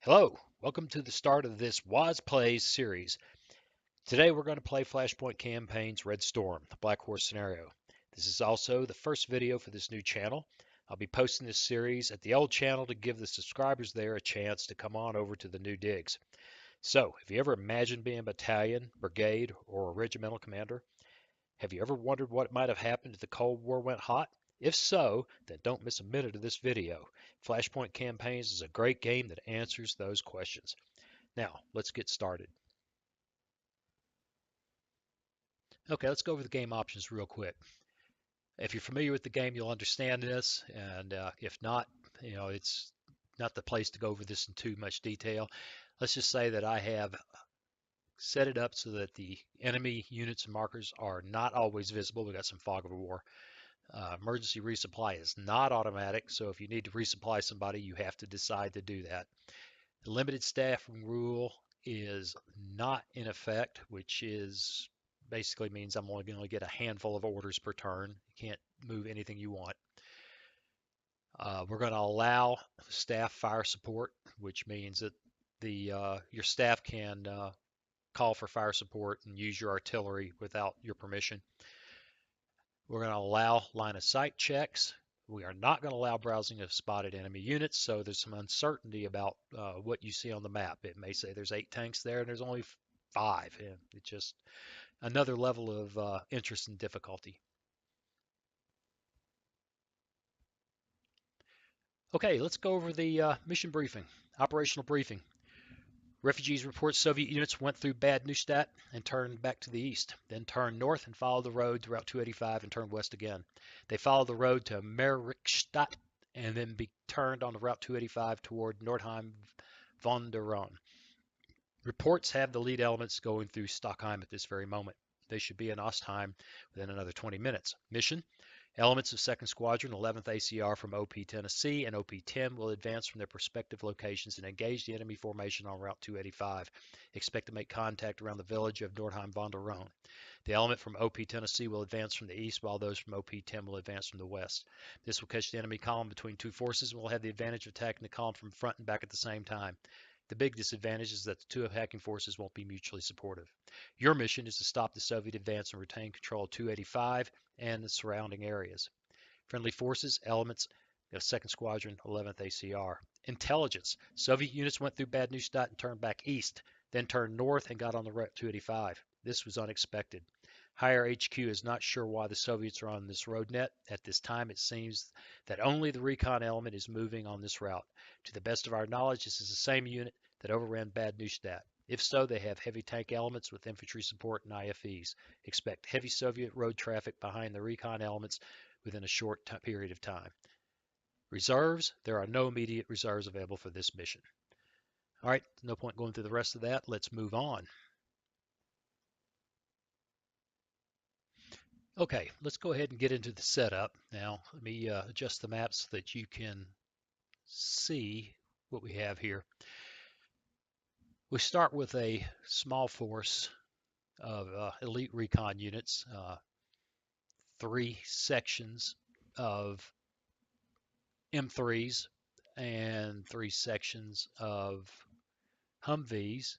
Hello, welcome to the start of this Was Plays series. Today we're going to play Flashpoint Campaigns Red Storm, the Black Horse scenario. This is also the first video for this new channel. I'll be posting this series at the old channel to give the subscribers there a chance to come on over to the new digs. So, have you ever imagined being a battalion, brigade, or a regimental commander? Have you ever wondered what might have happened if the Cold War went hot? If so, then don't miss a minute of this video. Flashpoint Campaigns is a great game that answers those questions. Now, let's get started. Okay, let's go over the game options real quick. If you're familiar with the game, you'll understand this, and if not, it's not the place to go over this in too much detail. Let's just say that I have set it up so that the enemy units and markers are not always visible. We got some fog of war. Emergency resupply is not automatic, so if you need to resupply somebody, you have to decide to do that. The limited staffing rule is not in effect, which is basically means I'm only going to get a handful of orders per turn. You can't move anything you want. We're going to allow staff fire support, which means that your staff can call for fire support and use your artillery without your permission. We're going to allow line of sight checks. We are not going to allow browsing of spotted enemy units, so there's some uncertainty about what you see on the map. It may say there's 8 tanks there and there's only 5. And it's just another level of interest and difficulty. Okay, let's go over the mission briefing, operational briefing. Refugees report Soviet units went through Bad Neustadt and turned back to the east, then turned north and followed the road to Route 285 and turned west again. They followed the road to Merrickstadt and then turned on the Route 285 toward Nordheim von der Rhone. Reports have the lead elements going through Stockheim at this very moment. They should be in Ostheim within another 20 minutes. Mission: elements of 2nd Squadron, 11th ACR from OP Tennessee and OP 10 will advance from their respective locations and engage the enemy formation on Route 285. Expect to make contact around the village of Nordheim von der Rhone. The element from OP Tennessee will advance from the east, while those from OP 10 will advance from the west. This will catch the enemy column between two forces and will have the advantage of attacking the column from front and back at the same time. The big disadvantage is that the two attacking forces won't be mutually supportive. Your mission is to stop the Soviet advance and retain control of 285 and the surrounding areas. Friendly forces, elements of 2nd Squadron, 11th ACR. Intelligence: Soviet units went through Bad Neustadt and turned back east, then turned north and got on the Route 285. This was unexpected. Higher HQ is not sure why the Soviets are on this road net. At this time, it seems that only the recon element is moving on this route. To the best of our knowledge, this is the same unit that overran Bad Neustadt. If so, they have heavy tank elements with infantry support and IFEs. Expect heavy Soviet road traffic behind the recon elements within a short period of time. Reserves: there are no immediate reserves available for this mission. All right, no point going through the rest of that. Let's move on. Okay, let's go ahead and get into the setup. Now, let me adjust the map so that you can see what we have here. We start with a small force of elite recon units, 3 sections of M3s and 3 sections of Humvees,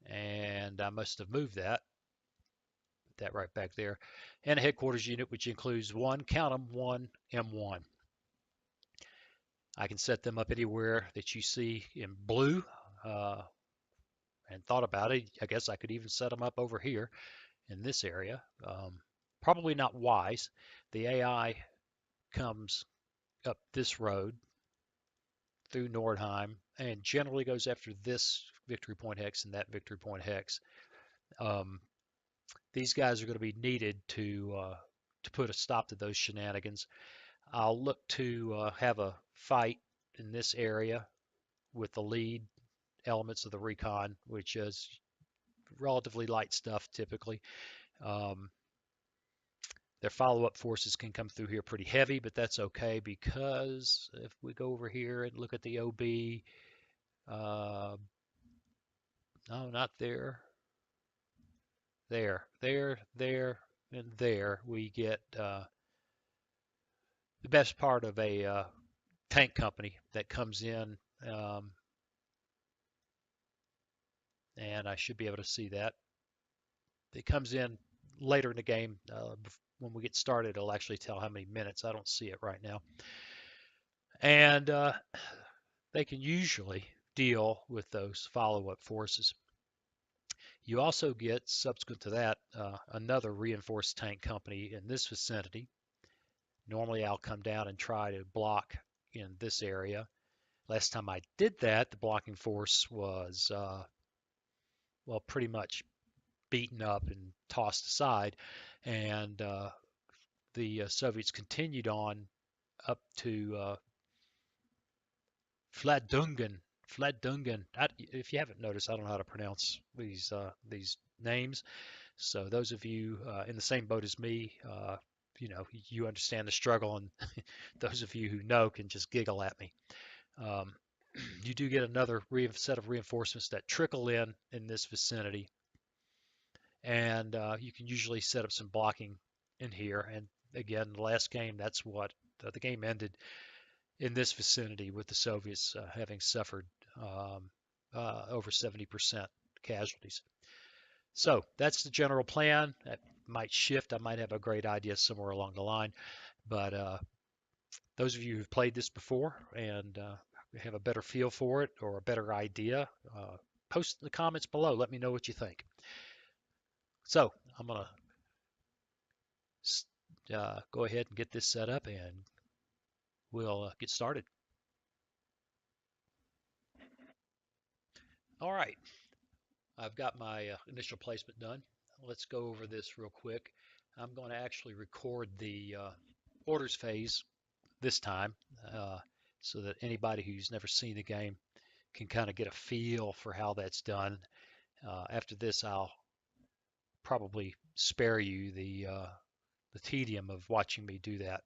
and I must have moved that. Put that right back there, and a headquarters unit which includes count them, one M1. I can set them up anywhere that you see in blue, and thought about it. I guess I could even set them up over here in this area. Probably not wise. The AI comes up this road through Nordheim and generally goes after this victory point hex and that victory point hex. These guys are going to be needed to put a stop to those shenanigans. I'll look to have a fight in this area with the lead elements of the recon, which is relatively light stuff typically. Their follow-up forces can come through here pretty heavy, but that's okay because if we go over here and look at the OB, no, not there, there, and there, we get the best part of a tank company that comes in um, and I should be able to see that. It comes in later in the game. When we get started, it'll actually tell how many minutes. I don't see it right now. And they can usually deal with those follow-up forces. You also get, subsequent to that, another reinforced tank company in this vicinity. Normally, I'll come down and try to block in this area. Last time I did that, the blocking force was, well, pretty much beaten up and tossed aside. And the Soviets continued on up to Fladungen. Fladungen. If you haven't noticed, I don't know how to pronounce these names. So those of you in the same boat as me, you understand the struggle, and those of you who know can just giggle at me. Um, you do get another set of reinforcements that trickle in this vicinity, and you can usually set up some blocking in here. And again, the last game, that's what the game ended in this vicinity with the Soviets having suffered over 70% casualties. So that's the general plan. That might shift. I might have a great idea somewhere along the line. But those of you who've played this before and have a better feel for it or a better idea, post in the comments below. Let me know what you think. So I'm going to go ahead and get this set up and we'll get started. All right. I've got my initial placement done. Let's go over this real quick. I'm going to actually record the orders phase this time uh, so that anybody who's never seen the game can kind of get a feel for how that's done. After this, I'll probably spare you the tedium of watching me do that.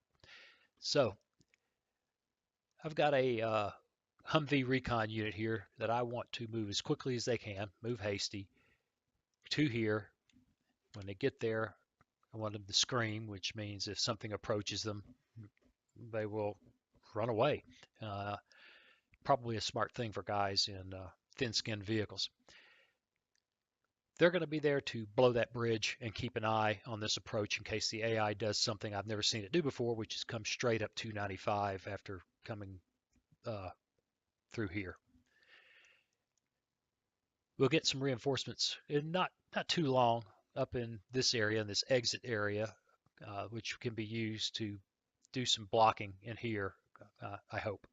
So I've got a Humvee recon unit here that I want to move as quickly as they can, move hasty to here. When they get there, I want them to scream, which means if something approaches them, they will run away. Uh, Probably a smart thing for guys in thin-skinned vehicles. They're going to be there to blow that bridge and keep an eye on this approach in case the AI does something I've never seen it do before, which is come straight up 295 after coming uh, through here. We'll get some reinforcements in not too long up in this area, in this exit area, which can be used to do some blocking in here, I hope,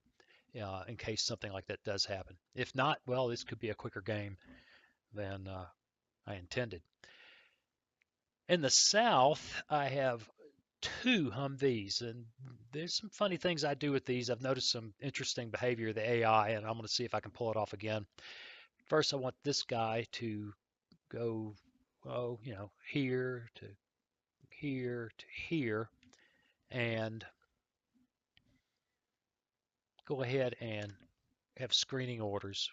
in case something like that does happen. If not, well, this could be a quicker game than I intended. In the south, I have two Humvees, and there's some funny things I do with these. I've noticed some interesting behavior of the AI, and I'm going to see if I can pull it off again. First, I want this guy to go, oh, here to here to here, and go ahead and have screening orders.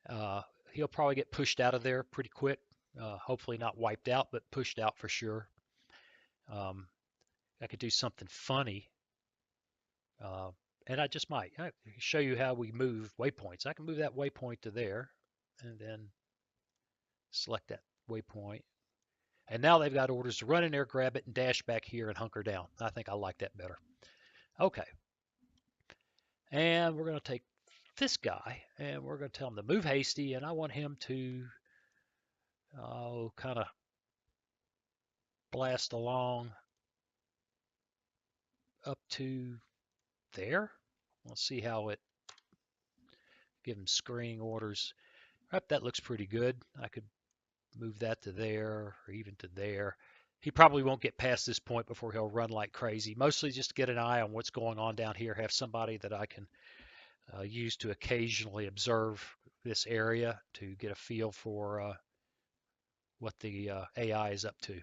Uh, he'll probably get pushed out of there pretty quick. Hopefully not wiped out, but pushed out for sure. I could do something funny, uh, and I just might. I show you how we move waypoints. I can move that waypoint to there, and then select that waypoint. And now they've got orders to run in there, grab it, and dash back here and hunker down. I think I like that better. Okay. And we're going to take this guy, and we're going to tell him to move hasty, and I want him to kind of blast along up to there. Let's see how it, give him screening orders. Yep, that looks pretty good. I could move that to there or even to there. He probably won't get past this point before he'll run like crazy, mostly just to get an eye on what's going on down here, have somebody that I can use to occasionally observe this area to get a feel for what the AI is up to.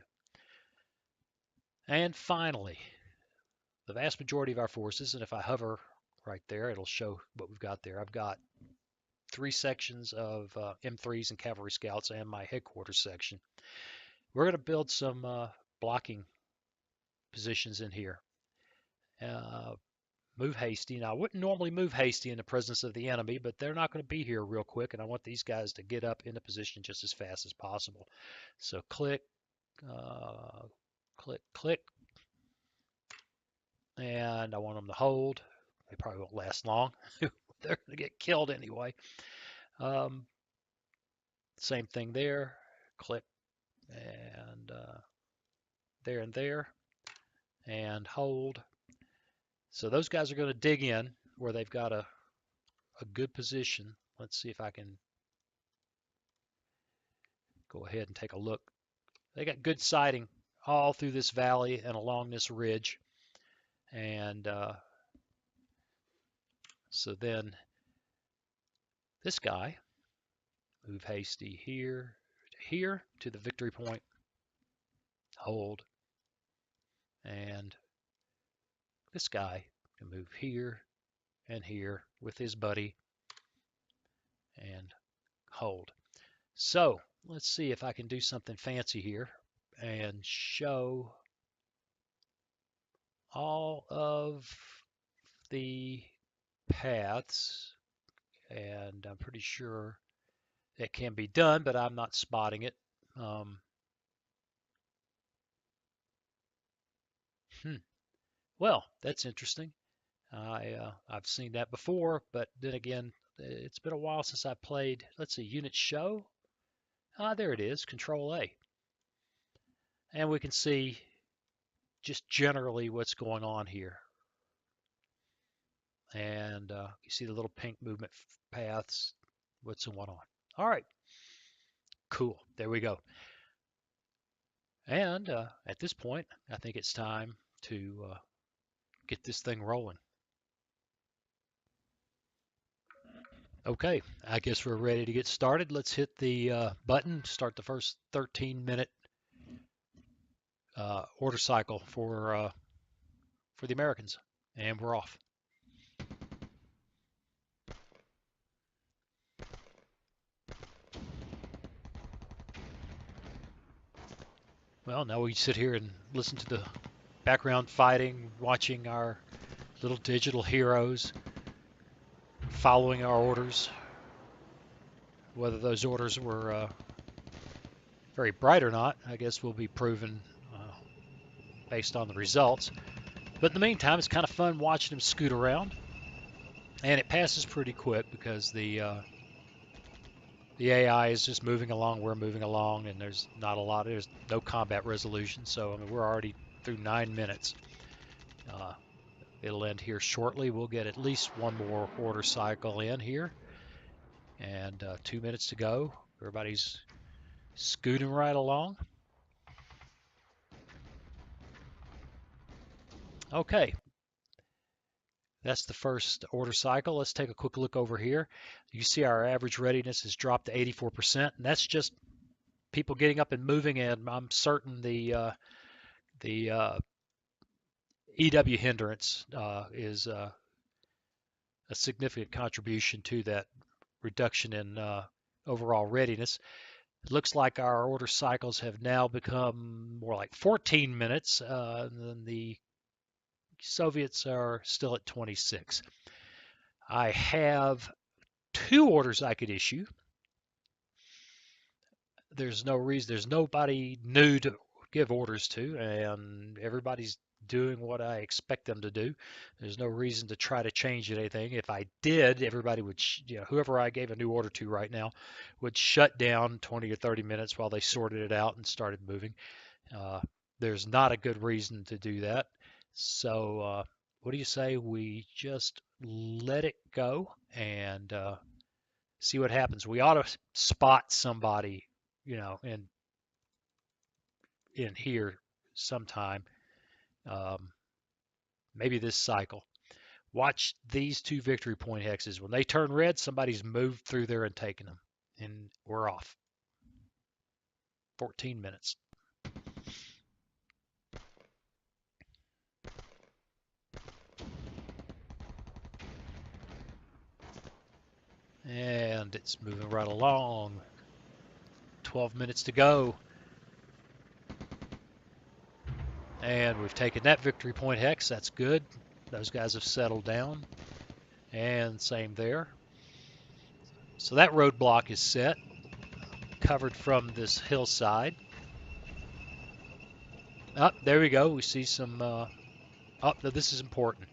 And finally, the vast majority of our forces, and if I hover right there, it'll show what we've got there. I've got 3 sections of M3s and cavalry scouts and my headquarters section. We're going to build some blocking positions in here. Move hasty. Now, I wouldn't normally move hasty in the presence of the enemy, but they're not going to be here real quick, and I want these guys to get up into position just as fast as possible. So click, click, click, and I want them to hold. They probably won't last long. They're going to get killed anyway. Um, Same thing there. Click, and there and there, and hold. So those guys are going to dig in where they've got a good position. Let's see if I can go ahead and take a look. They got good sighting all through this valley and along this ridge. And so then this guy, move hasty here to here to the victory point, hold. And this guy can move here and here with his buddy and hold. So let's see if I can do something fancy here and show all of the paths, and I'm pretty sure it can be done, but I'm not spotting it. Well, that's interesting. I've seen that before, but then again, it's been a while since I played. Let's see, unit show. Ah, there it is, Control A. And we can see just generally what's going on here. And you see the little pink movement paths, what's going on. All right, cool, there we go. And at this point, I think it's time to get this thing rolling. Okay, I guess we're ready to get started. Let's hit the button, start the first 13-minute order cycle for the Americans, and we're off. Well, now we sit here and listen to the background fighting, watching our little digital heroes following our orders. Whether those orders were very bright or not, I guess will be proven based on the results. But in the meantime, it's kind of fun watching them scoot around, and it passes pretty quick because the AI is just moving along. We're moving along, and there's no combat resolution. So I mean, we're already through 9 minutes. It'll end here shortly. We'll get at least one more order cycle in here, and 2 minutes to go. Everybody's scooting right along. Okay, that's the first order cycle. Let's take a quick look over here. You see our average readiness has dropped to 84%, and that's just people getting up and moving, and I'm certain the EW hindrance is a significant contribution to that reduction in overall readiness. It looks like our order cycles have now become more like 14 minutes, and the Soviets are still at 26. I have 2 orders I could issue. There's no reason, there's nobody new to give orders to, and everybody's doing what I expect them to do. There's no reason to try to change anything. If I did, everybody would, whoever I gave a new order to right now would shut down 20 or 30 minutes while they sorted it out and started moving. There's not a good reason to do that. So what do you say we just let it go and see what happens? We ought to spot somebody, in here sometime, maybe this cycle. Watch these 2 victory point hexes. When they turn red, somebody's moved through there and taken them, and we're off. 14 minutes. And it's moving right along. 12 minutes to go. And we've taken that victory point hex. That's good. those guys have settled down, and same there. So that roadblock is set, covered from this hillside. Up there we go. We see some. Oh, this is important.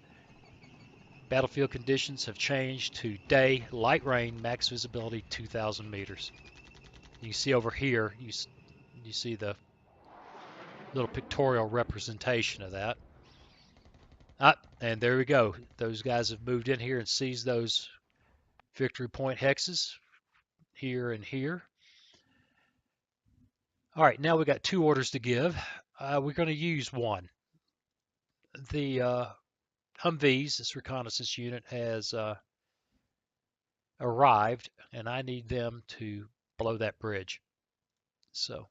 Battlefield conditions have changed to day, light rain, max visibility 2,000 meters. You can see over here, you see the little pictorial representation of that. And there we go. Those guys have moved in here and seized those victory point hexes here and here. All right, now we got two orders to give. We're going to use one. The Humvees, this reconnaissance unit, has arrived, and I need them to blow that bridge. So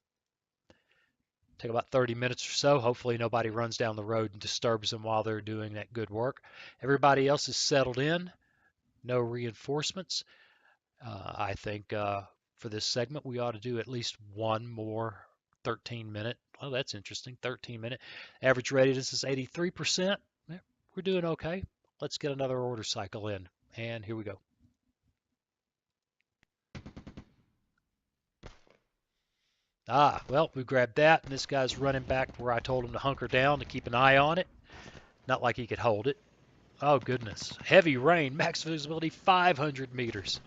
take about 30 minutes or so. Hopefully nobody runs down the road and disturbs them while they're doing that good work. Everybody else is settled in. No reinforcements. I think for this segment we ought to do at least one more 13-minute. Oh, that's interesting. 13-minute. Average readiness is 83%. Yeah, we're doing okay. Let's get another order cycle in. And here we go. Well, we grabbed that, and this guy's running back where I told him to hunker down to keep an eye on it. Not like he could hold it. Oh, goodness. Heavy rain, max visibility 500 meters.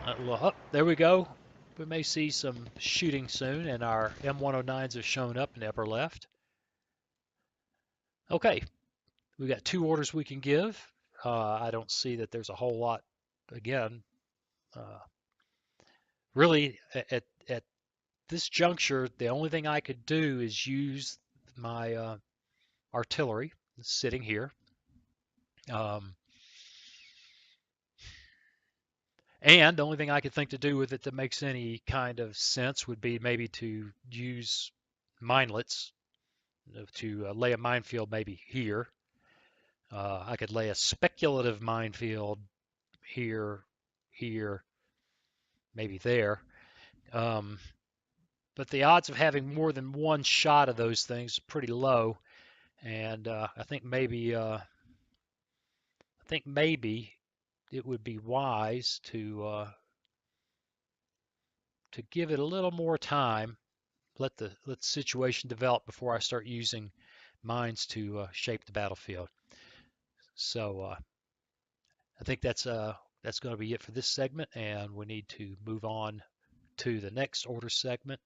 Oh, there we go. We may see some shooting soon, and our M109s have shown up in the upper left. Okay, we got two orders we can give. I don't see that there's a whole lot, again, really, at this juncture, the only thing I could do is use my artillery sitting here. And the only thing I could think to do with it that makes any kind of sense would be maybe to use minelets to lay a minefield maybe here. I could lay a speculative minefield here, here, maybe there. But the odds of having more than one shot of those things is pretty low, and I think maybe it would be wise to give it a little more time, let the situation develop before I start using mines to shape the battlefield. So I think that's going to be it for this segment, and we need to move on to the next order segment.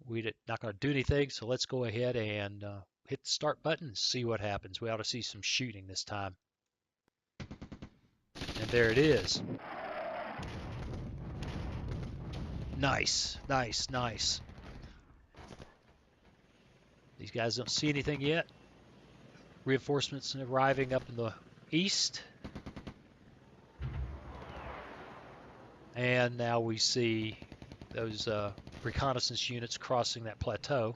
We're not going to do anything, so let's go ahead and hit the start button and see what happens. We ought to see some shooting this time. And there it is. Nice, nice, nice. These guys don't see anything yet. Reinforcements arriving up in the east. And now we see those reconnaissance units crossing that plateau.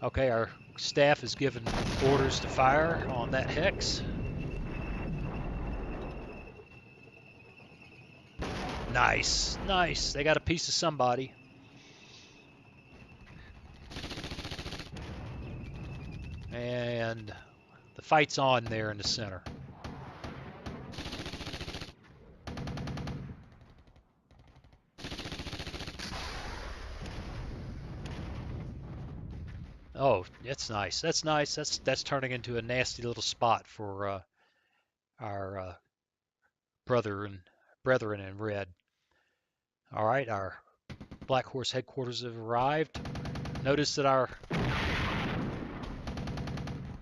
Okay, our staff has given orders to fire on that hex. Nice, nice. They got a piece of somebody. And the fight's on there in the center. Oh, that's nice. That's nice. That's turning into a nasty little spot for our brethren in red. All right, our Black Horse headquarters have arrived. Notice that our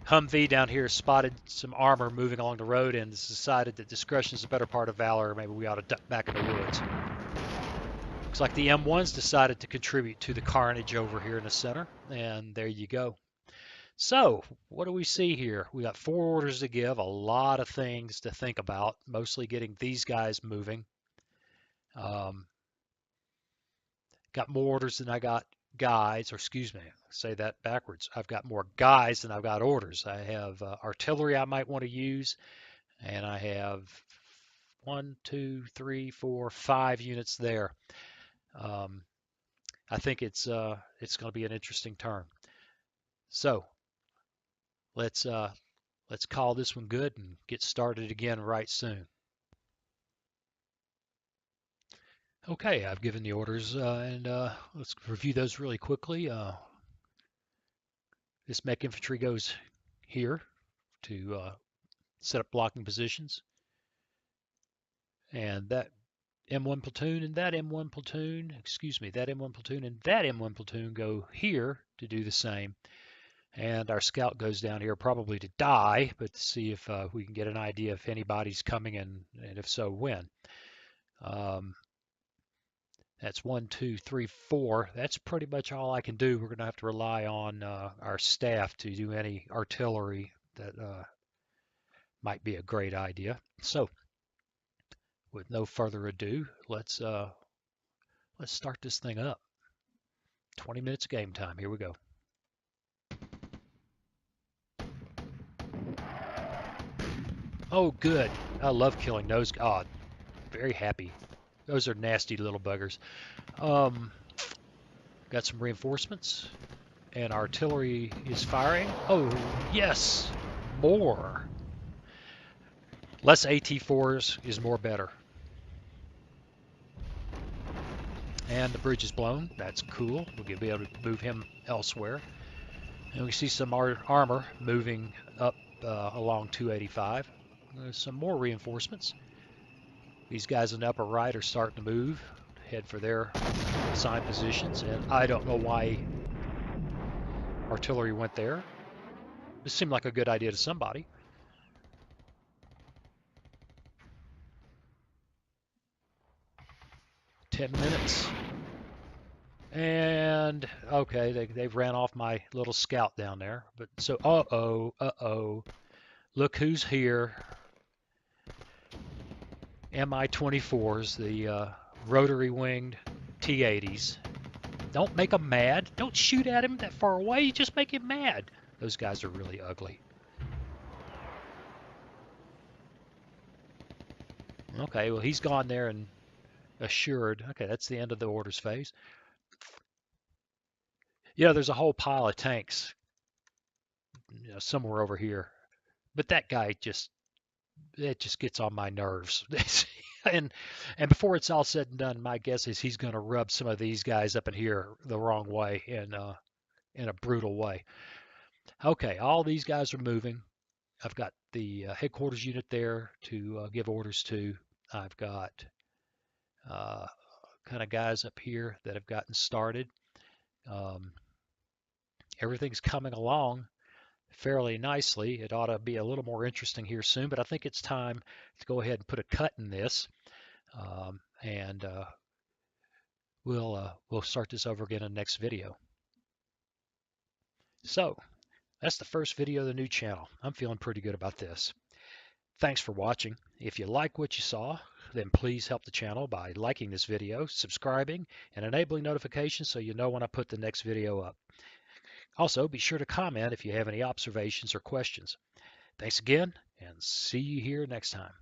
Humvee down here spotted some armor moving along the road and has decided that discretion is the better part of valor. Maybe we ought to duck back in the woods. Looks like the M1's decided to contribute to the carnage over here in the center, and there you go. So, what do we see here? We got 4 orders to give, a lot of things to think about, mostly getting these guys moving. Got more orders than I got guys, or excuse me, say that backwards. I've got more guys than I've got orders. I have artillery I might want to use, and I have 1, 2, 3, 4, 5 units there. I think it's going to be an interesting turn. So let's let's call this one good and get started again right soon. Okay, I've given the orders and let's review those really quickly. This mech infantry goes here to set up blocking positions, and that M1 platoon and that M1 platoon, excuse me, that M1 platoon and that M1 platoon go here to do the same. And our scout goes down here probably to die, but to see if we can get an idea if anybody's coming and if so, when. Um, that's 1, 2, 3, 4. That's pretty much all I can do. We're going to have to rely on our staff to do any artillery that might be a great idea. So, with no further ado, let's start this thing up. 20 minutes of game time. Here we go. Oh, good. I love killing those. Oh, very happy. Those are nasty little buggers. Um, got some reinforcements, and artillery is firing. Oh, yes, more. Less AT4s is more better. And the bridge is blown. That's cool. We'll be able to move him elsewhere. And we see some armor moving up along 285. There's some more reinforcements. These guys in the upper right are starting to move, head for their assigned positions, and I don't know why artillery went there. This seemed like a good idea to somebody. Ten minutes. And okay, they've ran off my little scout down there. But so, uh-oh. Look who's here. Mi-24s, the rotary winged T-80s. Don't make them mad. Don't shoot at him that far away. You just make him mad. Those guys are really ugly. Okay, well, he's gone there and assured. Okay, that's the end of the orders phase. Yeah, there's a whole pile of tanks, somewhere over here. But that guy it just gets on my nerves. and before it's all said and done, my guess is he's going to rub some of these guys up in here the wrong way in a brutal way. Okay, all these guys are moving. I've got the headquarters unit there to give orders to. I've got kind of guys up here that have gotten started. Um, everything's coming along fairly nicely. It ought to be a little more interesting here soon, but I think it's time to go ahead and put a cut in this, and we'll start this over again in the next video. So that's the first video of the new channel. I'm feeling pretty good about this. Thanks for watching. If you like what you saw, then please help the channel by liking this video, subscribing, and enabling notifications so you know when I put the next video up. Also, be sure to comment if you have any observations or questions. Thanks again, and see you here next time.